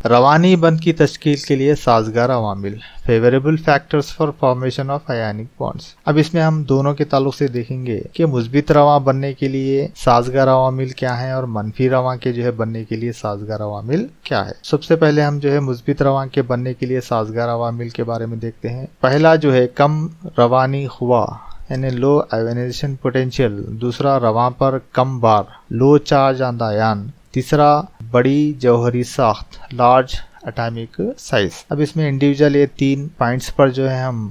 روانی بند کی تشکیل کے لیے سازگار عوامل، favourable factors for formation of آیونک bonds. اب اس میں ہم دونوں کے تعلق سے دیکھیں گے کہ مثبت رواں بننے کے لیے سازگار عوامل کیا ہیں اور منفی رواں کے بننے کے لیے سازگار عوامل کیا ہے۔ سب سے پہلے ہم مثبت رواں کے بننے کے لیے سازگار عوامل کے بارے میں دیکھتے ہیں۔ پہلا کم روانی خواہ یعنی لو آیونائزیشن پوٹینشیل، دوسرا رواں پر کم بار لو چارج آن دا آیان، تیسرا بڑی جوہری ساخت لارج اٹامک سائز۔ اب اس میں انڈیویجول یہ 3 پوائنٹس پر ہم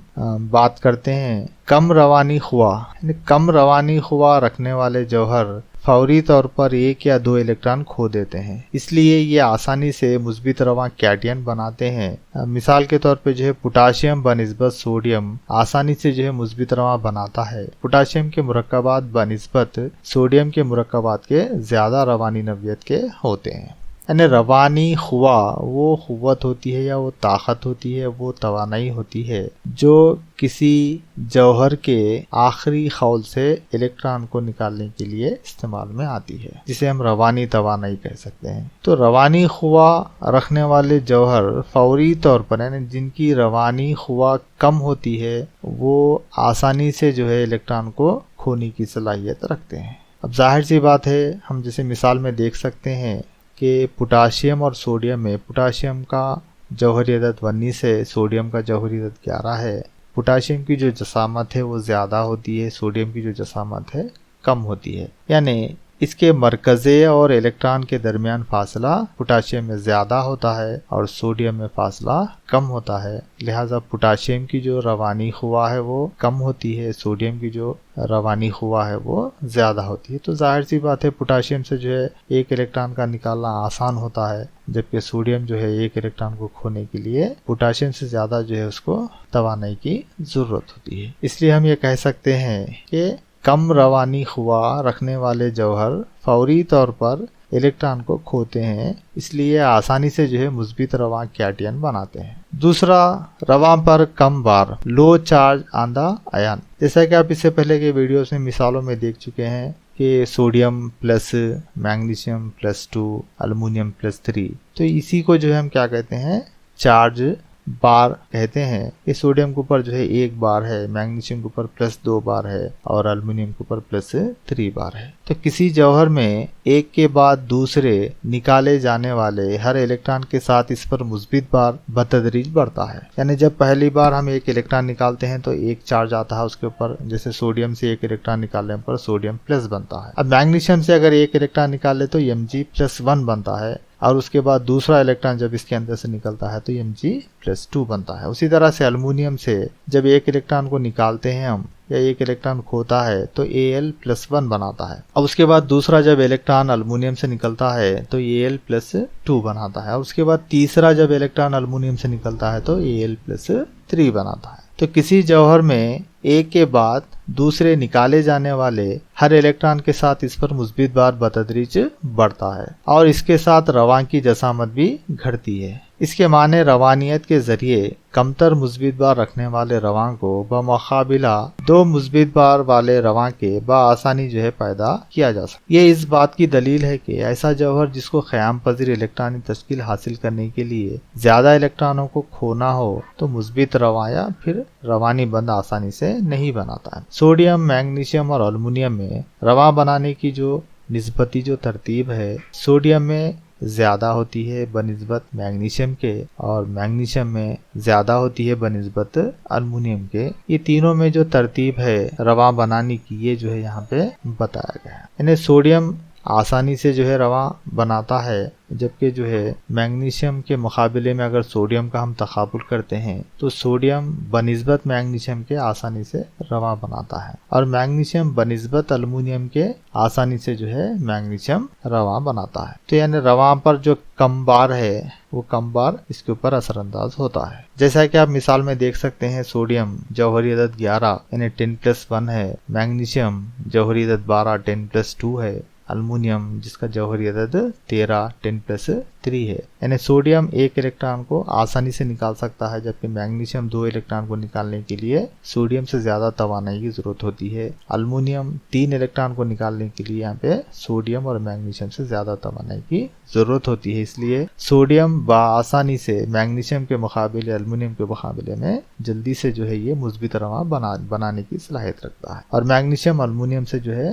بات کرتے ہیں۔ کم روانی خواہ یعنی کم روانی خواہ رکھنے والے جوہر فوری طور پر 1 یا 2 الیکٹران کھو دیتے ہیں، اس لیے یہ آسانی سے مثبت رواں کیٹین بناتے ہیں۔ مثال کے طور پہ پوٹاشیم بنسبت سوڈیم آسانی سے مثبت رواں بناتا ہے۔ پوٹاشیم کے مرکبات بنسبت سوڈیم کے مرکبات کے زیادہ روانی نوعیت کے ہوتے ہیں۔ یعنی روانی خواہ وہ قوت ہوتی ہے یا وہ طاقت ہوتی ہے، وہ توانائی ہوتی ہے جو کسی جوہر کے آخری خول سے الیکٹران کو نکالنے کے لیے استعمال میں آتی ہے، جسے ہم روانی توانائی کہہ سکتے ہیں۔ تو روانی خواہ رکھنے والے جوہر فوری طور پر یعنی جن کی روانی خواہ کم ہوتی ہے وہ آسانی سے الیکٹران کو کھونے کی صلاحیت رکھتے ہیں۔ اب ظاہر سی بات ہے، ہم جیسے مثال میں دیکھ سکتے ہیں کہ پوٹاشیم اور سوڈیم میں پوٹاشیم کا جوہری عدد 19 ہے، سوڈیم کا جوہری عدد 11 ہے۔ پوٹاشیم کی جسامت ہے وہ زیادہ ہوتی ہے، سوڈیم کی جسامت ہے کم ہوتی ہے، یعنی اس کے مرکزے اور الیکٹران کے درمیان فاصلہ پوٹاشیم میں زیادہ ہوتا ہے اور سوڈیم میں فاصلہ کم ہوتا ہے، لہٰذا پوٹاشیم کی روانی خواہ ہے وہ کم ہوتی ہے، سوڈیم کی روانی خواہ ہے وہ زیادہ ہوتی ہے۔ تو ظاہر سی بات ہے پوٹاشیم سے ایک الیکٹران کا نکالنا آسان ہوتا ہے، جبکہ سوڈیم ایک الیکٹران کو کھونے کے لیے پوٹاشیم سے زیادہ اس کو توانائی کی ضرورت ہوتی ہے۔ اس لیے ہم یہ کہہ سکتے ہیں کہ کم روانی خواہ رکھنے والے جوہر فوری طور پر الیکٹران کو کھوتے ہیں، اس لیے آسانی سے مثبت رواں کیٹین بناتے ہیں۔ دوسرا، رواں پر کم بار لو چارج آن دا آیان، جیسا کہ آپ اس سے پہلے کے ویڈیوز میں مثالوں میں دیکھ چکے ہیں کہ sodium plus magnesium plus 2 aluminium plus 3، تو اسی کو ہم کیا کہتے ہیں، چارج بار کہتے ہیں۔ یہ سوڈیم کے اوپر 1 بار ہے، میگنیشیم کے اوپر +2 بار ہے اور المونیم کے اوپر +3 بار ہے۔ تو کسی جوہر میں ایک کے بعد دوسرے نکالے جانے والے ہر الیکٹران کے ساتھ اس پر مثبت بار بتدریج بڑھتا ہے، یعنی جب پہلی بار ہم ایک الیکٹران نکالتے ہیں تو ایک چارج آتا ہے اس کے اوپر، جیسے سوڈیم سے ایک الیکٹران نکالنے پر سوڈیم پلس بنتا ہے۔ اب میگنیشیم سے اگر ایک الیکٹران نکال لے تو Mg+1 بنتا ہے، اور اس کے بعد دوسرا الیکٹران جب اس کے اندر سے نکلتا ہے تو Mg+2 بنتا ہے۔ اسی طرح سے المونیم سے جب ایک الیکٹران کو نکالتے ہیں ہم یا ایک الیکٹران کھوتا ہے تو Al+1 بناتا ہے، اب اس کے بعد دوسرا جب الیکٹران المونیم سے نکلتا ہے تو Al+2 بناتا ہے، اور اس کے بعد تیسرا جب الیکٹران المونیم سے نکلتا ہے تو Al+3 بناتا ہے۔ تو کسی جوہر میں ایک کے بعد دوسرے نکالے جانے والے ہر الیکٹران کے ساتھ اس پر مثبت بار بتدریج بڑھتا ہے، اور اس کے ساتھ رواں کی جسامت بھی گھٹتی ہے۔ اس کے معنی روانیت کے ذریعے کمتر مثبت بار رکھنے والے رواں کو بمقابلہ 2 مثبت بار والے رواں کے بآسانی پیدا کیا جا سکتا ہے۔ یہ اس بات کی دلیل ہے کہ ایسا جوہر جس کو قیام پذیر الیکٹرانی تشکیل حاصل کرنے کے لیے زیادہ الیکٹرانوں کو کھونا ہو تو مثبت رواں یا پھر روانی بند آسانی سے نہیں بناتا ہے۔ سوڈیم، میگنیشیم اور المونیم میں رواں بنانے کی نسبتی ترتیب ہے، سوڈیم میں زیادہ ہوتی ہے بنسبت میگنیشیم کے اور میگنیشیم میں زیادہ ہوتی ہے بنسبت المونیم کے۔ یہ تینوں میں ترتیب ہے رواں بنانے کی، یہ یہاں پہ بتایا گیا ہے۔ یعنی سوڈیم آسانی سے رواں بناتا ہے، جبکہ میگنیشیم کے مقابلے میں اگر سوڈیم کا ہم تقابل کرتے ہیں تو سوڈیم بنسبت میگنیشیم کے آسانی سے رواں بناتا ہے، اور میگنیشیم بنسبت المونیم کے آسانی سے میگنیشیم رواں بناتا ہے۔ تو یعنی رواں پر کم بار ہے وہ کم بار اس کے اوپر اثر انداز ہوتا ہے۔ جیسا کہ آپ مثال میں دیکھ سکتے ہیں، سوڈیم جوہری عدد 11 یعنی 10+1 ہے، میگنیشیم جوہری عدد 12 10+2 ہے، المونیم جس کا جوہری عدد 13 10+3 3 ہے، یعنی سوڈیم ایک الیکٹران کو آسانی سے نکال سکتا ہے، جبکہ میگنیشیم 2 الیکٹران کو نکالنے کے لیے سوڈیم سے زیادہ توانائی کی ضرورت ہوتی ہے۔ المونیم 3 الیکٹران کو نکالنے کے لیے یہاں پہ سوڈیم اور میگنیشیم سے زیادہ توانائی کی ضرورت ہوتی ہے، اس لیے سوڈیم بآسانی سے میگنیشیم کے مقابلے المونیم کے مقابلے میں جلدی سے جو ہے یہ مثبت رواں بنانے کی صلاحیت رکھتا ہے، اور میگنیشیم المونیم سے جو ہے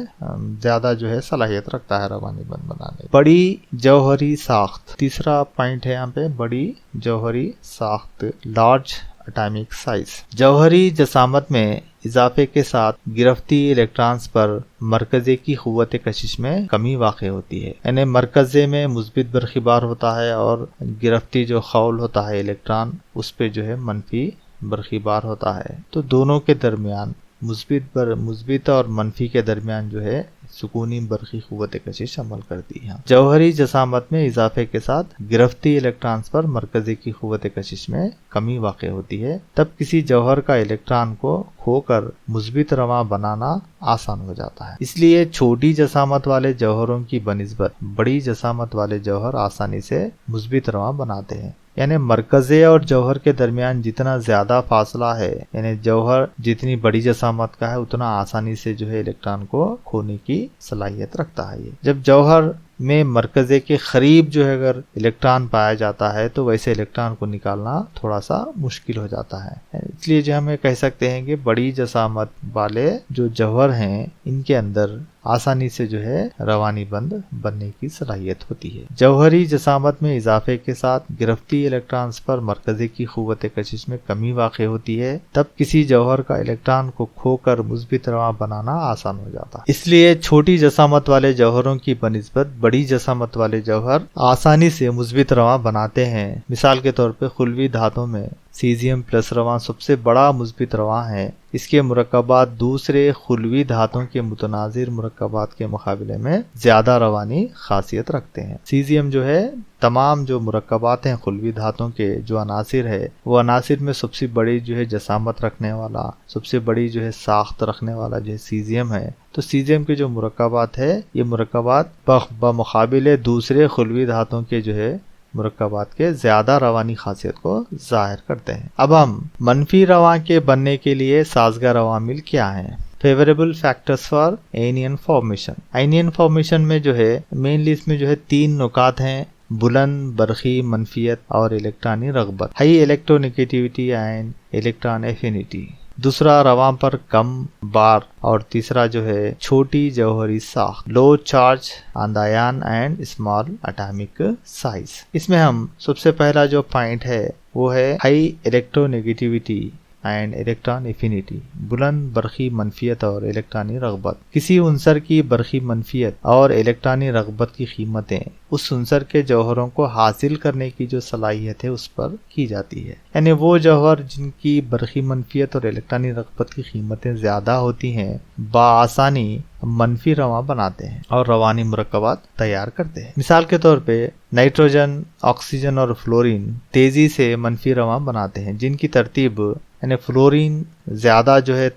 زیادہ جو ہے صلاحیت رکھتا ہے روانی بند بنانے۔ بڑی جوہری ساخت، تیسرا پوائنٹ ہے یہاں پہ بڑی جوہری ساخت، لارج اٹامک سائز۔ جوہری جسامت میں اضافے کے ساتھ گرفتی الیکٹرانز پر مرکزے کی قوت کشش میں کمی واقع ہوتی ہے، یعنی مرکزے میں مثبت برقی بار ہوتا ہے اور گرفتی جو خول ہوتا ہے الیکٹران اس پہ جو ہے منفی برقی بار ہوتا ہے، تو دونوں کے درمیان مثبت اور منفی کے درمیان جو ہے سکونی برقی قوت کشش عمل کرتی ہے۔ جوہری جسامت میں اضافے کے ساتھ گرفتی الیکٹرانز پر مرکزے کی قوت کشش میں کمی واقع ہوتی ہے، تب کسی جوہر کا الیکٹران کو کھو کر مثبت رواں بنانا آسان ہو جاتا ہے۔ اس لیے چھوٹی جسامت والے جوہروں کی بنسبت بڑی جسامت والے جوہر آسانی سے مثبت رواں بناتے ہیں، یعنی مرکزے اور جوہر کے درمیان جتنا زیادہ فاصلہ ہے، یعنی جوہر جتنی بڑی جسامت کا ہے اتنا آسانی سے جو ہے الیکٹران کو کھونے کی صلاحیت رکھتا ہے۔ جب جوہر میں مرکزے کے قریب جو ہے اگر الیکٹران پایا جاتا ہے تو ویسے الیکٹران کو نکالنا تھوڑا سا مشکل ہو جاتا ہے، اس لیے جو ہمیں کہہ سکتے ہیں کہ بڑی جسامت والے جو جوہر ہیں ان کے اندر آسانی سے جو ہے روانی بند بننے کی صلاحیت ہوتی ہے۔ جوہری جسامت میں اضافے کے ساتھ گرفتی الیکٹرانز پر مرکزے کی قوت کشش میں کمی واقع ہوتی ہے، تب کسی جوہر کا الیکٹران کو کھو کر مثبت رواں بنانا آسان ہو جاتا ہے۔ اس لیے چھوٹی جسامت والے جوہروں کی بنسبت بڑی جسامت والے جوہر آسانی سے مثبت رواں بناتے ہیں۔ مثال کے طور پہ خلوی دھاتوں میں سیزیم پلس رواں سب سے بڑا مثبت رواں ہے، اس کے مرکبات دوسرے خلوی دھاتوں کے متناظر مرکبات کے مقابلے میں زیادہ روانی خاصیت رکھتے ہیں۔ سیزیم جو ہے تمام جو مرکبات ہیں خلوی دھاتوں کے جو عناصر ہے وہ عناصر میں سب سے بڑی جو ہے جسامت رکھنے والا، سب سے بڑی جو ہے ساخت رکھنے والا جو ہے سیزیم ہے، تو سیزیم کے جو مرکبات ہے یہ مرکبات بمقابلے دوسرے خلوی دھاتوں کے جو ہے مرکبات کے زیادہ روانی خاصیت کو ظاہر کرتے ہیں۔ اب ہم منفی رواں کے بننے کے لیے سازگار عوامل کیا ہیں؟ Favourable factors for anion formation. Anion formation میں جو ہے مینلی اس میں جو ہے 3 نکات ہیں: بلند برقی منفیت اور الیکٹرانی رغبت، ہائی الیکٹرونیگیٹیوٹی اینڈ الیکٹران ایفینیٹی۔ دوسرا رواں پر کم بار، اور تیسرا جو ہے چھوٹی جوہری ساخت، لو چارج آن دا آیان اینڈ اسمال اٹامک سائز۔ اس میں ہم سب سے پہلا جو پوائنٹ ہے وہ ہے ہائی الیکٹرونیگیٹیوٹی اینڈ الیکٹران ایفینیٹی، بلند برقی منفیت اور الیکٹرانی رغبت۔ کسی عنصر کی برقی منفیت اور الیکٹرانی رغبت کی قیمتیں اس عنصر کے جوہروں کو حاصل کرنے کی جو صلاحیت ہے اس پر کی جاتی ہے، یعنی وہ جوہر جن کی برقی منفیت اور الیکٹرانی رغبت کی قیمتیں زیادہ ہوتی ہیں بآسانی منفی رواں بناتے ہیں اور روانی مرکبات تیار کرتے ہیں۔ مثال کے طور پہ نائٹروجن، آکسیجن اور فلورین تیزی سے منفی رواں بناتے ہیں، جن کی ترتیب یعنی فلورین زیادہ جو ہے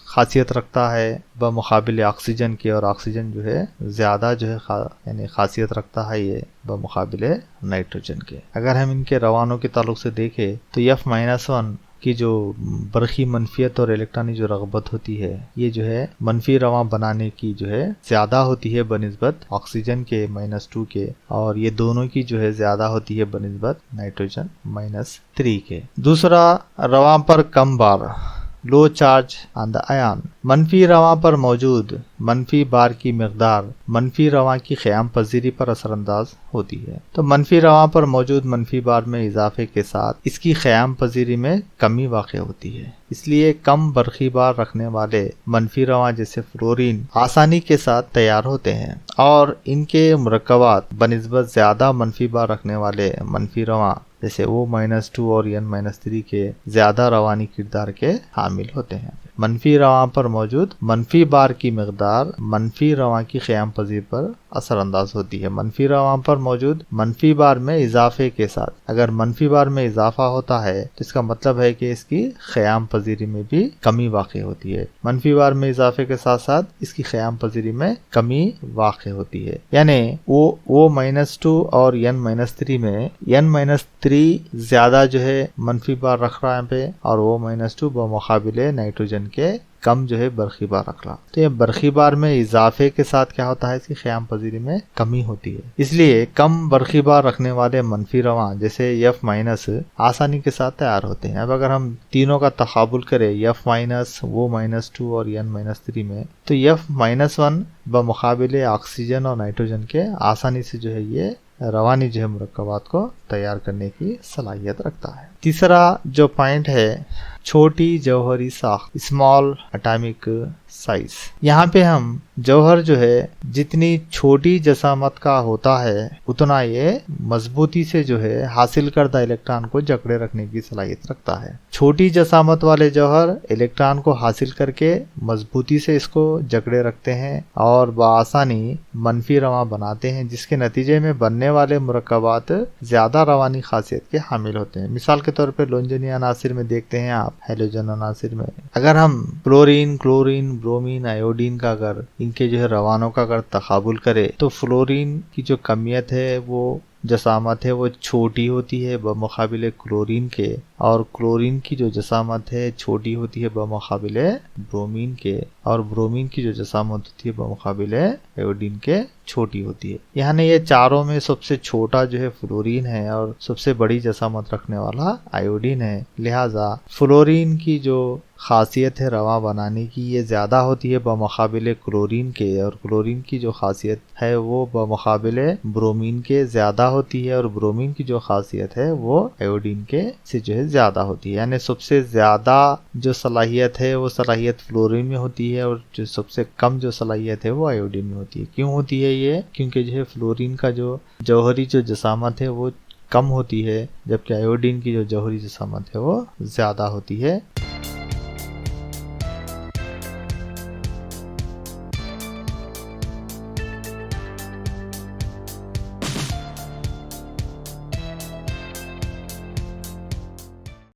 خاصیت رکھتا ہے بمقابل آکسیجن کے، اور آکسیجن جو ہے زیادہ جو ہے یعنی خاصیت رکھتا ہے یہ بمقابل نائٹروجن کے۔ اگر ہم ان کے روانوں کے تعلق سے دیکھیں تو F-1 کی جو برقی منفیت اور الیکٹرانی جو رغبت ہوتی ہے یہ جو ہے منفی رواں بنانے کی جو ہے زیادہ ہوتی ہے بنسبت آکسیجن کے -2 کے، اور یہ دونوں کی جو ہے زیادہ ہوتی ہے بنسبت نائٹروجن -3 کے۔ دوسرا رواں پر کم بار، لو چارج آن دا آیان، منفی رواں پر موجود منفی بار کی مقدار منفی رواں کی قیام پذیری پر اثر انداز ہوتی ہے، تو منفی رواں پر موجود منفی بار میں اضافے کے ساتھ اس کی قیام پذیری میں کمی واقع ہوتی ہے، اس لیے کم برقی بار رکھنے والے منفی رواں جیسے فلورین آسانی کے ساتھ تیار ہوتے ہیں، اور ان کے مرکبات بنسبت زیادہ منفی بار رکھنے والے منفی رواں جیسے O-2 اور N-3 کے زیادہ روانی کردار کے حامل ہوتے ہیں۔ منفی رواں پر موجود منفی بار کی مقدار منفی رواں کی قیام پذیری پر اثر انداز ہوتی ہے منفی رواں پر موجود منفی بار میں اضافے کے ساتھ. اگر منفی بار میں اضافہ ہوتا ہے تو اس کا مطلب ہے کہ اس کی قیام پذیری میں بھی کمی واقع ہوتی ہے. منفی بار میں اضافے کے ساتھ ساتھ اس کی قیام پذیری میں کمی واقع ہوتی ہے. یعنی وہ -2 اور n-3 میں n-3 زیادہ جو ہے منفی بار رکھ رہا ہے پہ اور وہ -2 بمقابلے نائٹروجن کے کم جو ہے برقی بار رکھ رہا. تو یہ برقی بار میں اضافے کے ساتھ کیا ہوتا ہے اس کی قیام پذیری میں کمی ہوتی ہے. اس لیے کم برقی بار رکھنے والے منفی رواں جیسے F- آسانی کے ساتھ تیار ہوتے ہیں. اب اگر ہم تینوں کا تقابل کریں F-، وہ -2 اور n-3 میں تو F-1 بمقابلے آکسیجن اور نائٹروجن کے آسانی سے جو ہے یہ روانی جو ہے مرکبات کو تیار کرنے کی صلاحیت رکھتا ہے. تیسرا جو پوائنٹ ہے چھوٹی جوہری ساخت، اسمال اٹامک سائز. یہاں پہ ہم جوہر جو ہے جتنی چھوٹی جسامت کا ہوتا ہے اتنا یہ مضبوطی سے جو ہے حاصل کردہ الیکٹران کو جکڑے رکھنے کی صلاحیت رکھتا ہے. چھوٹی جسامت والے جوہر الیکٹران کو حاصل کر کے مضبوطی سے اس کو جکڑے رکھتے ہیں اور بآسانی منفی رواں بناتے ہیں، جس کے نتیجے میں بننے والے مرکبات زیادہ روانی خاصیت کے حامل ہوتے ہیں. مثال کے طور پہ لونجنی عناصر میں دیکھتے ہیں آپ، ہیلوجن عناصر میں اگر ہم فلورین، کلورین، برومین، آیوڈین کا اگر ان کے جو ہے روانوں کا اگر تقابل کرے تو فلورین کی جو کمیت ہے وہ جسامت ہے وہ چھوٹی ہوتی ہے بمقابلے کلورین کے، اور کلورین کی جو جسامت ہے چھوٹی ہوتی ہے بمقابلے برومین کے، اور برومین کی جو جسامت ہوتی ہے بمقابلے ایوڈین کے چھوٹی ہوتی ہے. یعنی یہ چاروں میں سب سے چھوٹا جو ہے فلورین ہے اور سب سے بڑی جسامت رکھنے والا آیوڈین ہے. لہذا فلورین کی جو خاصیت ہے رواں بنانے کی یہ زیادہ ہوتی ہے بمقابلے کلورین کے، اور کلورین کی جو خاصیت ہے وہ بمقابلے برومین کے زیادہ ہوتی ہے، اور برومین کی جو خاصیت ہے وہ ایوڈین کے سے جو ہے زیادہ ہوتی ہے. یعنی سب سے زیادہ جو صلاحیت ہے وہ صلاحیت فلورین میں ہوتی ہے اور جو سب سے کم جو صلاحیت ہے وہ آیوڈین میں ہوتی ہے. کیوں ہوتی ہے یہ؟ کیونکہ جو ہے فلورین کا جو جوہری جو جسامت ہے وہ کم ہوتی ہے جبکہ آیوڈین کی جو جوہری جسامت ہے وہ زیادہ ہوتی ہے.